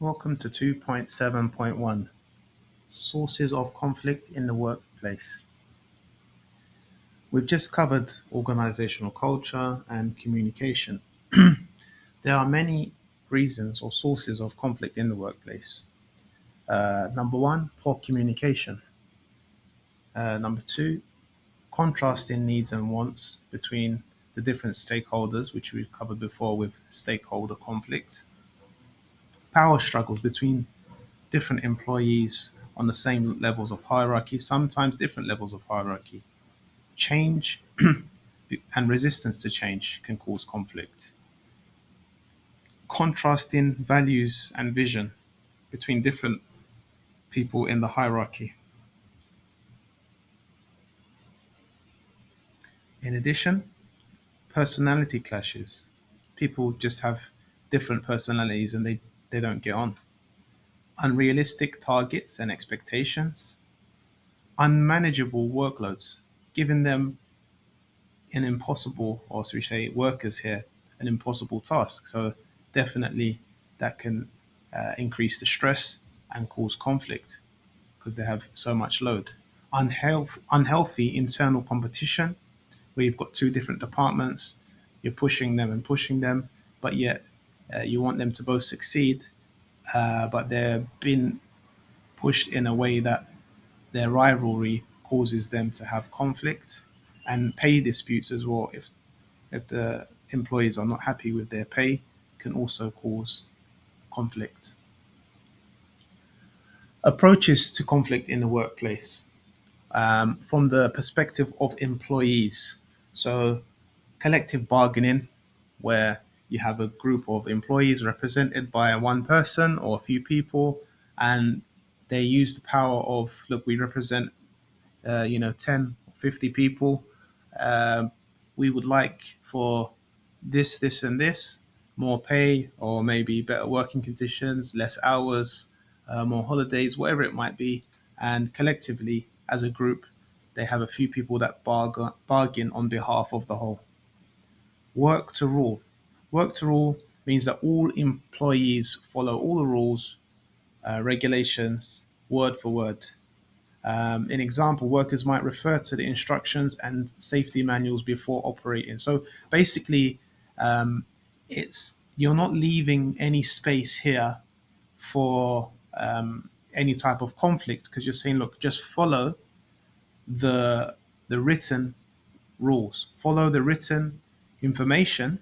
Welcome to 2.7.1 Sources of Conflict in the Workplace. We've just covered organizational culture and communication. There are many reasons or sources of conflict in the workplace. Number one, poor communication. Number two, contrasting needs and wants between the different stakeholders, which we've covered before with stakeholder conflict. Power struggles between different employees on the same levels of hierarchy, sometimes different levels of hierarchy. Change and resistance to change can cause conflict. Contrasting values and vision between different people in the hierarchy. In addition, personality clashes. People just have different personalities and they don't get on. Unrealistic targets and expectations. Unmanageable workloads, giving them an impossible, or as we say, workers here, an impossible task. So definitely that can increase the stress and cause conflict because they have so much load. Unhealthy internal competition, where you've got two different departments, you're pushing them, but yet you want them to both succeed, but they're being pushed in a way that their rivalry causes them to have conflict and pay disputes as well. If the employees are not happy with their pay, can also cause conflict. Approaches to conflict in the workplace from the perspective of employees. So, collective bargaining, where you have a group of employees represented by one person or a few people, and they use the power of, look, we represent 10 or 50 people. Um, we would like for this, and this, more pay, or maybe better working conditions, less hours, more holidays, whatever it might be. And collectively, as a group, they have a few people that bargain on behalf of the whole. Work to rule. Work to rule means that all employees follow all the rules, regulations, word for word. In example, workers might refer to the instructions and safety manuals before operating. So basically, it's you're not leaving any space here for any type of conflict because you're saying, look, just follow the written rules, follow the written information,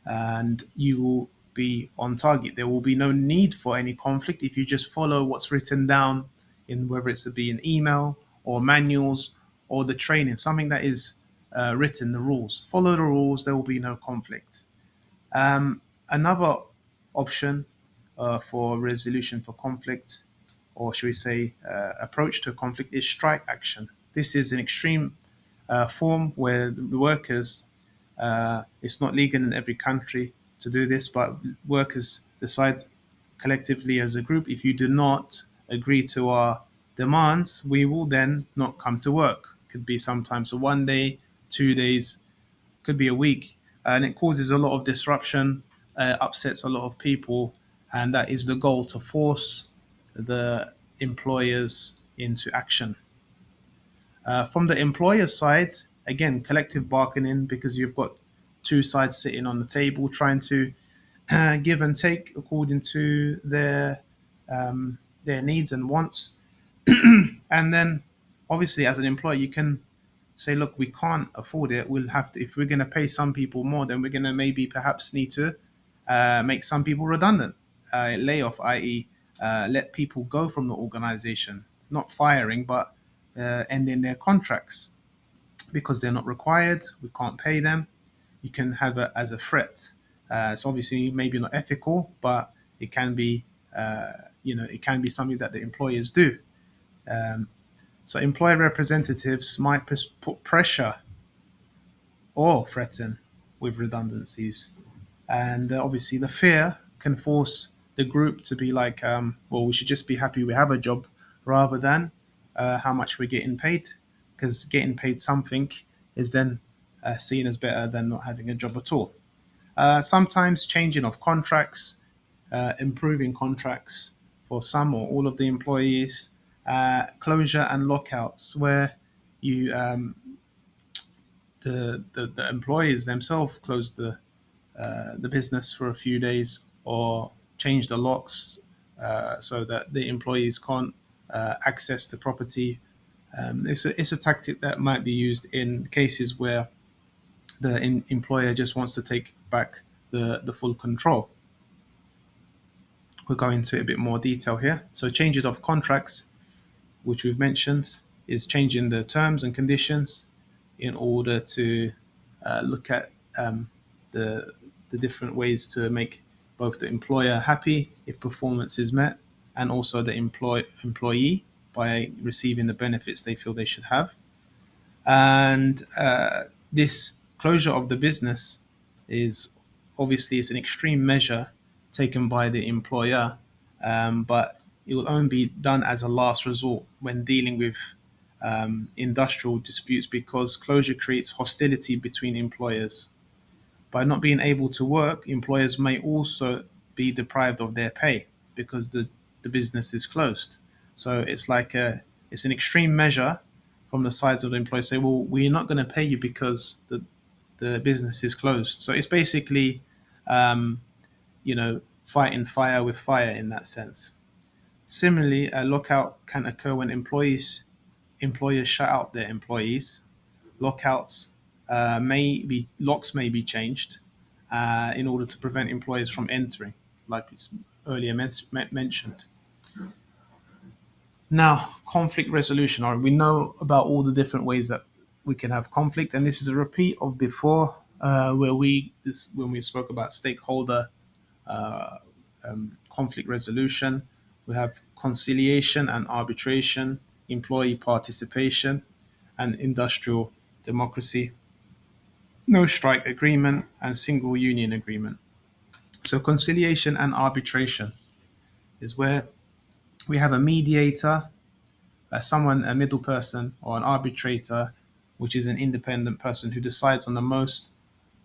and you will be on target. There will be no need for any conflict if you just follow what's written down in whether it's to be an email or manuals or the training, something that is written, the rules. Follow the rules, there will be no conflict. Another option for resolution for conflict, or should we say approach to conflict, is strike action. This is an extreme form where the workers, it's not legal in every country to do this, but workers decide collectively as a group, if you do not agree to our demands, we will then not come to work. Could be sometimes a 1 day, 2 days, could be a week, and it causes a lot of disruption, upsets a lot of people, and that is the goal, to force the employers into action. From the employer side, again, collective bargaining, because you've got two sides sitting on the table trying to give and take according to their needs and wants. And then, obviously, as an employer, you can say, look, we can't afford it. We'll have to, if we're going to pay some people more, then we're going to maybe perhaps need to make some people redundant, layoff, i.e., let people go from the organization, not firing, but ending their contracts because they're not required. We can't pay them. You can have it as a threat. It's obviously maybe not ethical, but it can be, it can be something that the employers do. So employer representatives might put pressure or threaten with redundancies. And obviously, the fear can force the group to be like, well, we should just be happy we have a job rather than how much we're getting paid, because getting paid something is then seen as better than not having a job at all. Sometimes changing of contracts, improving contracts for some or all of the employees, closure and lockouts, where you the employees themselves close the business for a few days or change the locks so that the employees can't access the property. It's a tactic that might be used in cases where the employer just wants to take back the full control. We'll go into a bit more detail here. So changes of contracts, which we've mentioned, is changing the terms and conditions in order to look at the the different ways to make both the employer happy if performance is met, and also the employee by receiving the benefits they feel they should have. And this closure of the business is obviously it's an extreme measure taken by the employer, but it will only be done as a last resort when dealing with industrial disputes, because closure creates hostility between employers. By not being able to work, employers may also be deprived of their pay because the business is closed. So it's an extreme measure from the sides of the employer say, well, we're not going to pay you because the business is closed. So it's basically, fighting fire with fire in that sense. Similarly, a lockout can occur when employers shut out their employees. Lockouts locks may be changed in order to prevent employers from entering, like it's earlier mentioned. Now, conflict resolution. All right, we know about all the different ways that we can have conflict, and this is a repeat of before, where when we spoke about stakeholder conflict resolution. We have conciliation and arbitration, employee participation, and industrial democracy, no strike agreement, and single union agreement. So, conciliation and arbitration is where we have a mediator, a middle person, or an arbitrator, which is an independent person who decides on the most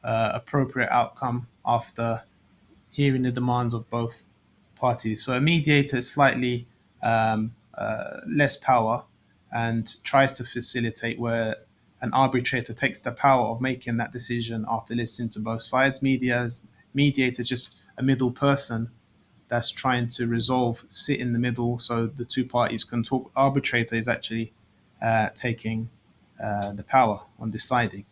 appropriate outcome after hearing the demands of both parties. So a mediator is slightly less power and tries to facilitate, where an arbitrator takes the power of making that decision after listening to both sides. Mediator is just a middle person that's trying to sit in the middle so the two parties can talk. Arbitrator is actually taking the power on deciding.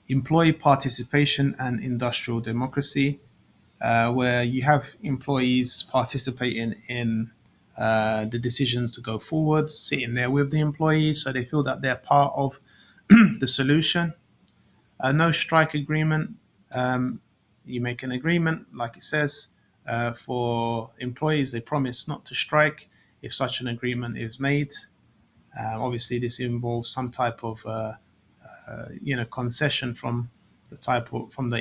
Employee participation and industrial democracy, where you have employees participating in the decisions to go forward, sitting there with the employees so they feel that they're part of the solution. No strike agreement. You make an agreement, like it says, for employees, they promise not to strike if such an agreement is made. Obviously, this involves some type of concession from the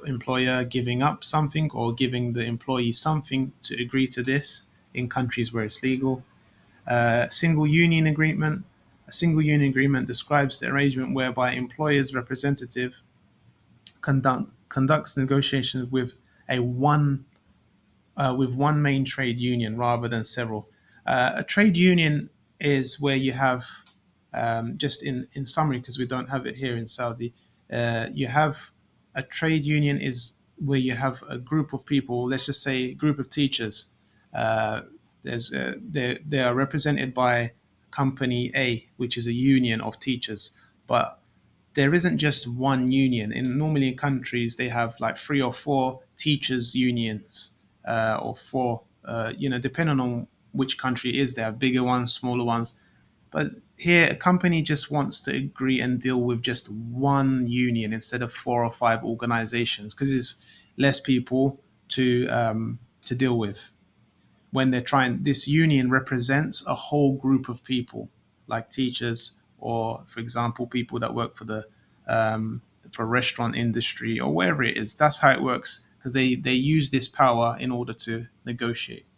employer giving up something or giving the employee something to agree to this in countries where it's legal. Single union agreement. A single union agreement describes the arrangement whereby employer's representative conducts negotiations with one main trade union rather than several. A trade union is where you have, just in summary, because we don't have it here in Saudi, you have a trade union is where you have a group of people, let's just say a group of teachers. Uh, they are represented by company A, which is a union of teachers, but there isn't just one union. Normally in countries they have like three or four teachers unions, or four, depending on which country it is. They have bigger ones, smaller ones. But here, a company just wants to agree and deal with just one union instead of four or five organizations because it's less people to deal with. When they're trying, this union represents a whole group of people, like teachers, or for example, people that work for the for restaurant industry or wherever it is. That's how it works because they use this power in order to negotiate.